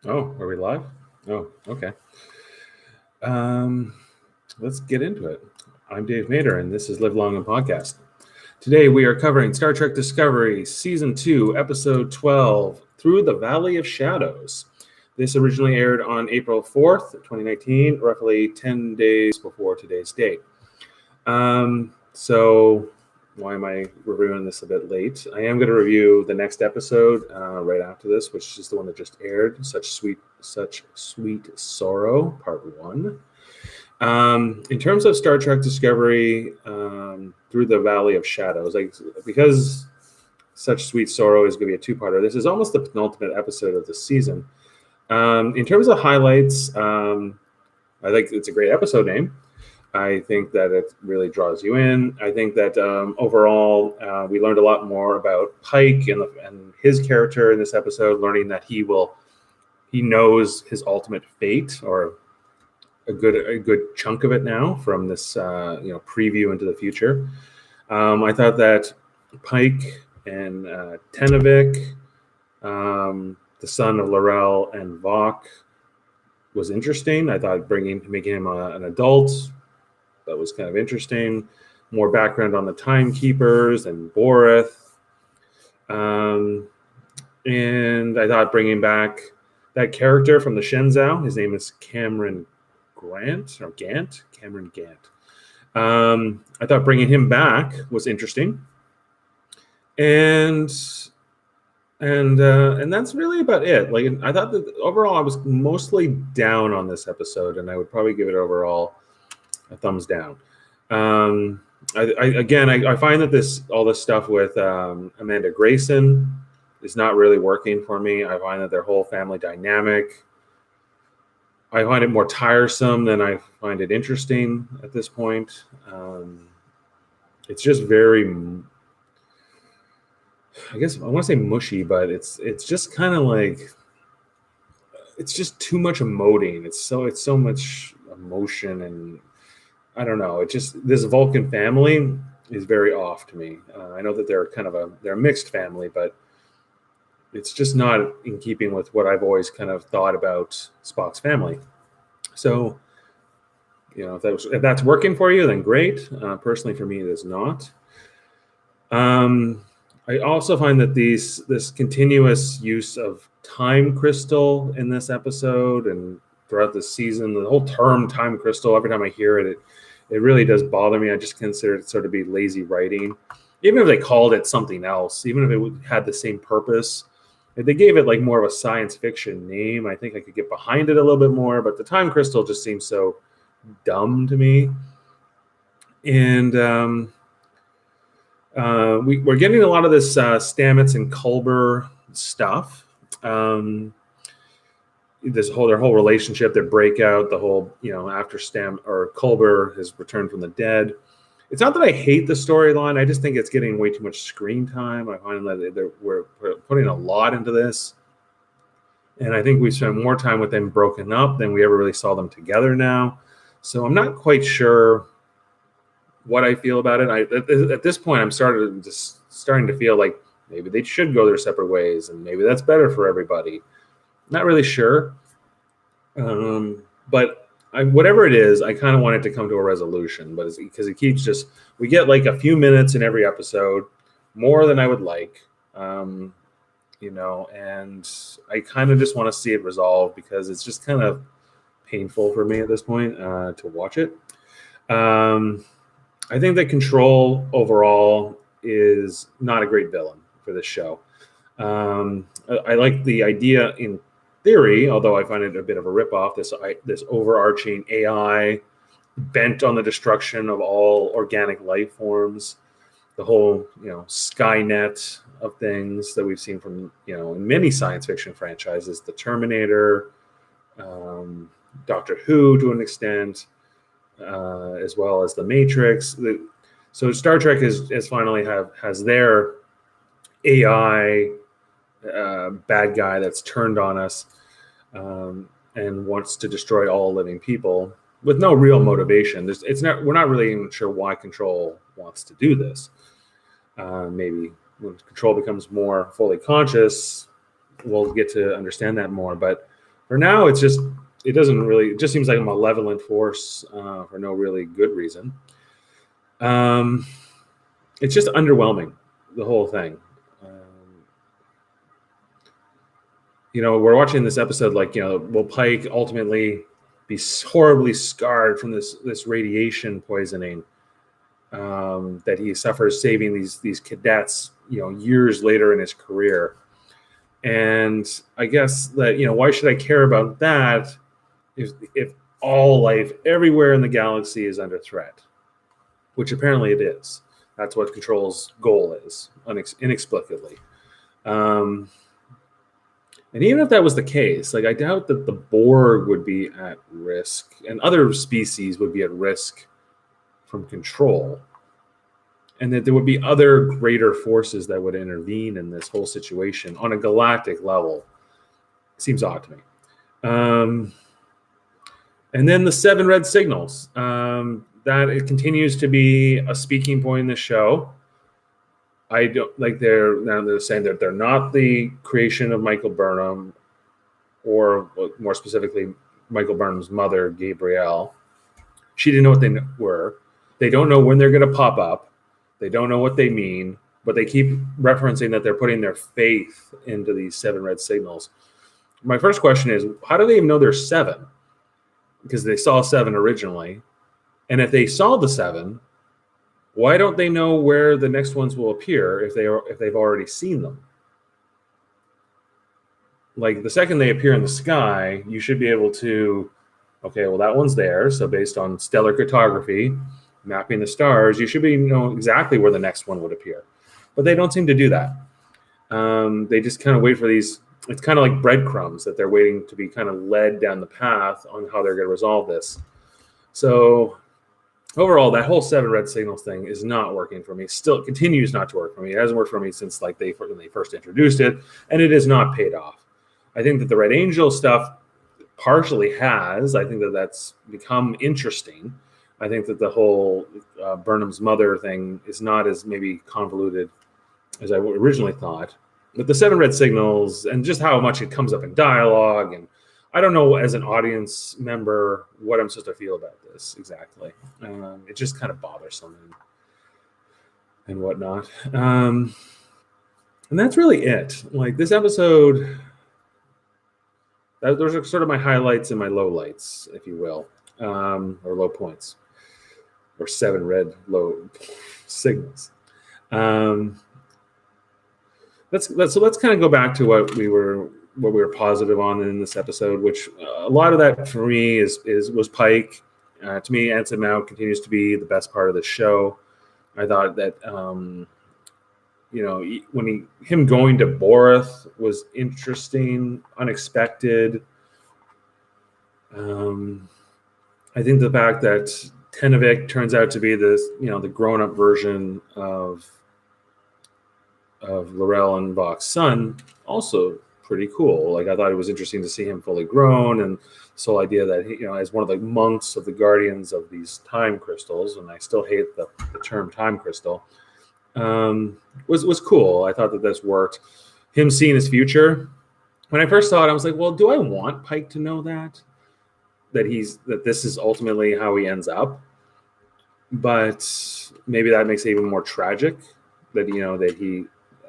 Oh, are we live? Oh, okay. Um, let's get into it. I'm Dave Mader, and this is Live Long and Podcast. Today we are covering Star Trek Discovery, Season 2, Episode 12, Through the Valley of Shadows. This originally aired on April 4th, 2019, roughly 10 days before today's date. So why am I reviewing this a bit late? I am going to review the next episode right after this, which is the one that just aired, Such Sweet Sorrow, Part 1. In terms of Star Trek Discovery, Through the Valley of Shadows, because Such Sweet Sorrow is going to be a two-parter, this is almost the penultimate episode of the season. In terms of highlights, I think it's a great episode name. I think that it really draws you in. I think that overall, we learned a lot more about Pike and his character in this episode, learning that he knows his ultimate fate, or a good chunk of it now from this preview into the future. I thought that Pike and Tenavik, the son of Laurel and Vok, was interesting. I thought making him an adult, that was kind of interesting. More background on the timekeepers and Borith. And I thought bringing back that character from the Shenzhou, his name is Cameron Gant. I thought bringing him back was interesting. And that's really about it. Like, I thought that overall I was mostly down on this episode, and I would probably give it overall a thumbs down. I find that all this stuff with Amanda Grayson is not really working for me. I find that their whole family dynamic, I find it more tiresome than I find it interesting at this point. It's just very, I guess I want to say mushy, but it's just kind of like, it's just too much emoting. It's so much emotion, and I don't know. It just, this Vulcan family is very off to me. I know that they're a mixed family, but it's just not in keeping with what I've always kind of thought about Spock's family. So, if that's working for you, then great. Personally, for me, it is not. I also find that this continuous use of time crystal in this episode and throughout the season, the whole term time crystal, every time I hear it, it really does bother me. I just consider it sort of be lazy writing. Even if they called it something else, even if it had the same purpose, if they gave it like more of a science fiction name, I think I could get behind it a little bit more. But the time crystal just seems so dumb to me. And we're getting a lot of this Stamets and Culber stuff. Their whole relationship, their breakout, the whole, after Culber has returned from the dead. It's not that I hate the storyline. I just think it's getting way too much screen time. I find that we're putting a lot into this. And I think we spent more time with them broken up than we ever really saw them together now. So I'm not quite sure what I feel about it. At this point, I'm starting to feel like maybe they should go their separate ways, and maybe that's better for everybody. Not really sure. But whatever it is, I kind of want it to come to a resolution, but because it keeps we get like a few minutes in every episode, more than I would like, and I kind of just want to see it resolved, because it's just kind of painful for me at this point to watch it. I think that Control overall is not a great villain for this show. I like the idea in theory, although I find it a bit of a ripoff. This overarching AI bent on the destruction of all organic life forms, the whole Skynet of things that we've seen from in many science fiction franchises, the Terminator, Doctor Who to an extent, as well as the Matrix. So Star Trek has finally has their AI bad guy that's turned on us and wants to destroy all living people with no real motivation. We're not really even sure why Control wants to do this. Maybe when Control becomes more fully conscious, we'll get to understand that more. But For now, it just seems like a malevolent force for no really good reason. It's just underwhelming, the whole thing. We're watching this episode like, will Pike ultimately be horribly scarred from this radiation poisoning that he suffers saving these cadets, years later in his career? And I guess that, why should I care about that if all life everywhere in the galaxy is under threat, which apparently it is. That's what Control's goal is, inexplicably. And even if that was the case, like, I doubt that the Borg would be at risk and other species would be at risk from Control, and that there would be other greater forces that would intervene in this whole situation on a galactic level. Seems odd to me. And then the 7 red signals. That it continues to be a speaking point in the show. I don't like they're saying that they're not the creation of Michael Burnham, or more specifically, Michael Burnham's mother, Gabrielle. She didn't know what they were. They don't know when they're going to pop up. They don't know what they mean, but they keep referencing that they're putting their faith into these 7 red signals. My first question is, how do they even know there's 7? Because they saw 7 originally. And if they saw the 7, why don't they know where the next ones will appear if they've already seen them? Like, the second they appear in the sky, you should be able to, okay, well, that one's there. So based on stellar cartography, mapping the stars, you should know exactly where the next one would appear. But they don't seem to do that. They just kind of wait for these. It's kind of like breadcrumbs that they're waiting to be kind of led down the path on how they're going to resolve this. So overall, that whole 7 red signals thing is not working for me. Still continues not to work for me. It hasn't worked for me since when they first introduced it, and it has not paid off. I think that the Red Angel stuff partially has. I think that that's become interesting. I think that the whole Burnham's mother thing is not as maybe convoluted as I originally thought. But the 7 red signals and just how much it comes up in dialogue, and I don't know as an audience member what I'm supposed to feel about this exactly. It just kind of bothersome and whatnot. And that's really it. Like, this episode, those are sort of my highlights and my lowlights, if you will, or low points, or 7 red low signals. Let's kind of go back to what we were positive on in this episode, which a lot of that for me was Pike. To me, Anson Mount continues to be the best part of the show. I thought that him going to Boreth was interesting, unexpected. I think the fact that Tenavik turns out to be this, the grown-up version of Laurel and Vox's son, also pretty cool. Like, I thought it was interesting to see him fully grown, and this whole idea that he, as one of the monks of the guardians of these time crystals, and I still hate the term time crystal, was cool. I thought that this worked. Him seeing his future. When I first saw it, I was like, well, do I want Pike to know that this is ultimately how he ends up? But maybe that makes it even more tragic that he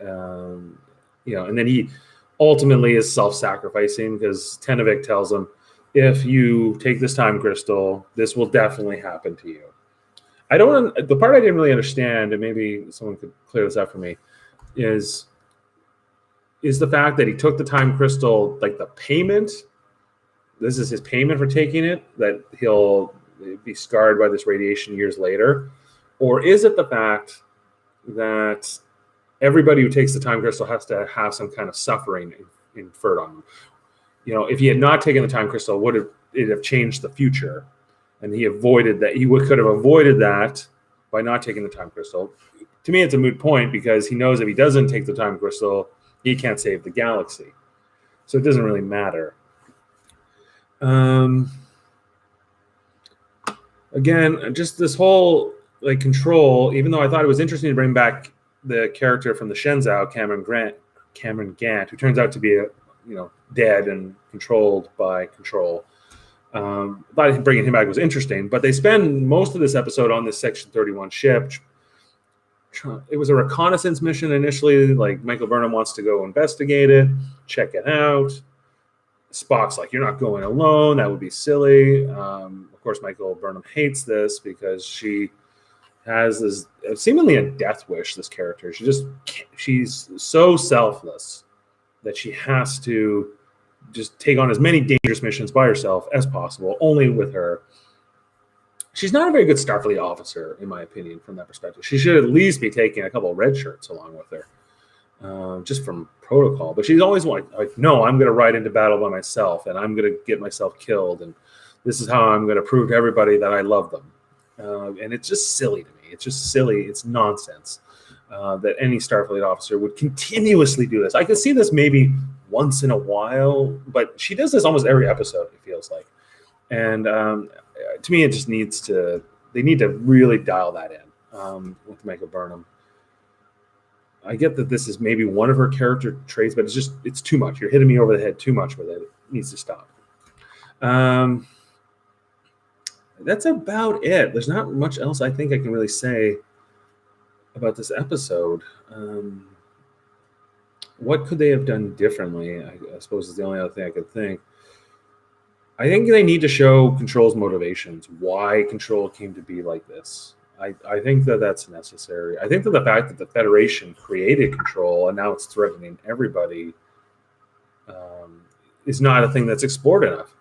and then he ultimately is self-sacrificing, because Tenavik tells him, if you take this time crystal, this will definitely happen to you. The part I didn't really understand, and maybe someone could clear this up for me, is the fact that he took the time crystal, like the payment, this is his payment for taking it, that he'll be scarred by this radiation years later? Or is it the fact that everybody who takes the time crystal has to have some kind of suffering inferred on them? If he had not taken the time crystal, would it have changed the future? And he avoided that. He could have avoided that by not taking the time crystal. To me, it's a moot point, because he knows if he doesn't take the time crystal, he can't save the galaxy. So it doesn't really matter. Again, just this whole Control, even though I thought it was interesting to bring back the character from the Shenzhou, Cameron Gant, who turns out to be dead and controlled by Control. But bringing him back was interesting. But they spend most of this episode on this Section 31 ship. It was a reconnaissance mission initially. Like, Michael Burnham wants to go investigate it, check it out. Spock's like, "You're not going alone. That would be silly." Of course, Michael Burnham hates this because she has this seemingly a death wish. This character, she's so selfless that she has to just take on as many dangerous missions by herself as possible, only with her. She's not a very good Starfleet officer, in my opinion, from that perspective. She should at least be taking a couple of red shirts along with her, just from protocol. But she's always like, "No, I'm going to ride into battle by myself, and I'm going to get myself killed, and this is how I'm going to prove to everybody that I love them." And it's just silly to me. It's just silly. It's nonsense that any Starfleet officer would continuously do this. I could see this maybe once in a while, but she does this almost every episode, it feels like. And to me, it just they need to really dial that in with Michael Burnham. I get that this is maybe one of her character traits, but it's too much. You're hitting me over the head too much with it. It needs to stop. That's about it. There's not much else I think I can really say about this episode. What could they have done differently? I suppose is the only other thing I could think. I think they need to show Control's motivations, why Control came to be like this. I think that's necessary. I think that the fact that the Federation created Control and now it's threatening everybody is not a thing that's explored enough.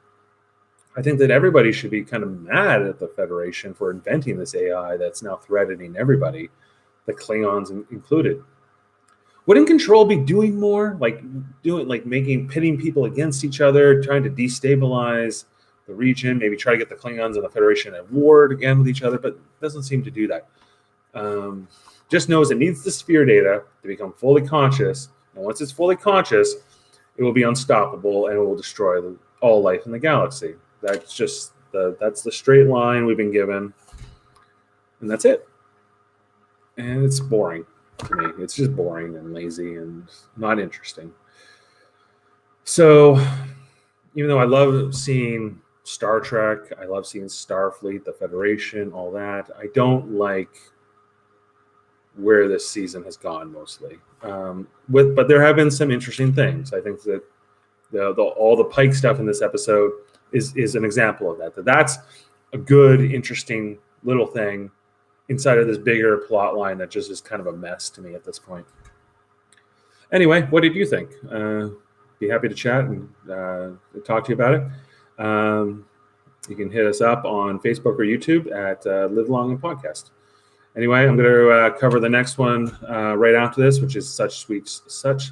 I think that everybody should be kind of mad at the Federation for inventing this AI that's now threatening everybody, the Klingons included. Wouldn't Control be doing more, pitting people against each other, trying to destabilize the region, maybe try to get the Klingons and the Federation at war again with each other, but doesn't seem to do that. Just knows it needs the sphere data to become fully conscious, and once it's fully conscious, it will be unstoppable and it will destroy all life in the galaxy. That's just that's the straight line we've been given, and that's it. And it's boring to me. It's just boring and lazy and not interesting. So, even though I love seeing Star Trek, I love seeing Starfleet, the Federation, all that, I don't like where this season has gone mostly. But there have been some interesting things. I think that all the Pike stuff in this episode is an example of that. That's a good, interesting little thing inside of this bigger plot line that just is kind of a mess to me at this point. Anyway, what did you think? Be happy to chat and talk to you about it. You can hit us up on Facebook or YouTube at Live Long and Podcast. Anyway, I'm going to cover the next one right after this, which is Such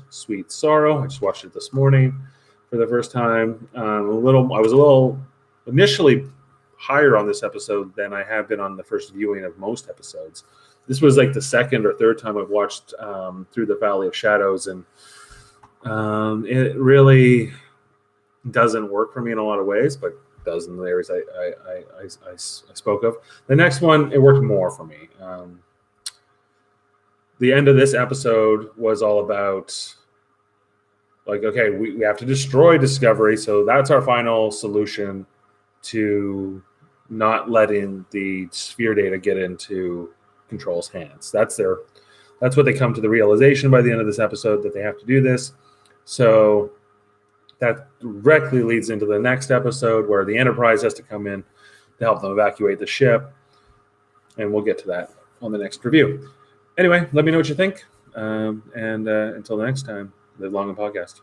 Sweet Sorrow. I just watched it this morning for the first time. I was a little initially higher on this episode than I have been on the first viewing of most episodes. This was like the second or third time I've watched Through the Valley of Shadows, and it really doesn't work for me in a lot of ways, but does in the areas I spoke of. The next one, it worked more for me. The end of this episode was all about, like, okay, we have to destroy Discovery, so that's our final solution to not letting the sphere data get into Control's hands. That's what they come to the realization by the end of this episode, that they have to do this. So that directly leads into the next episode where the Enterprise has to come in to help them evacuate the ship. And we'll get to that on the next review. Anyway, let me know what you think. And until the next time, Live Long and Podcast.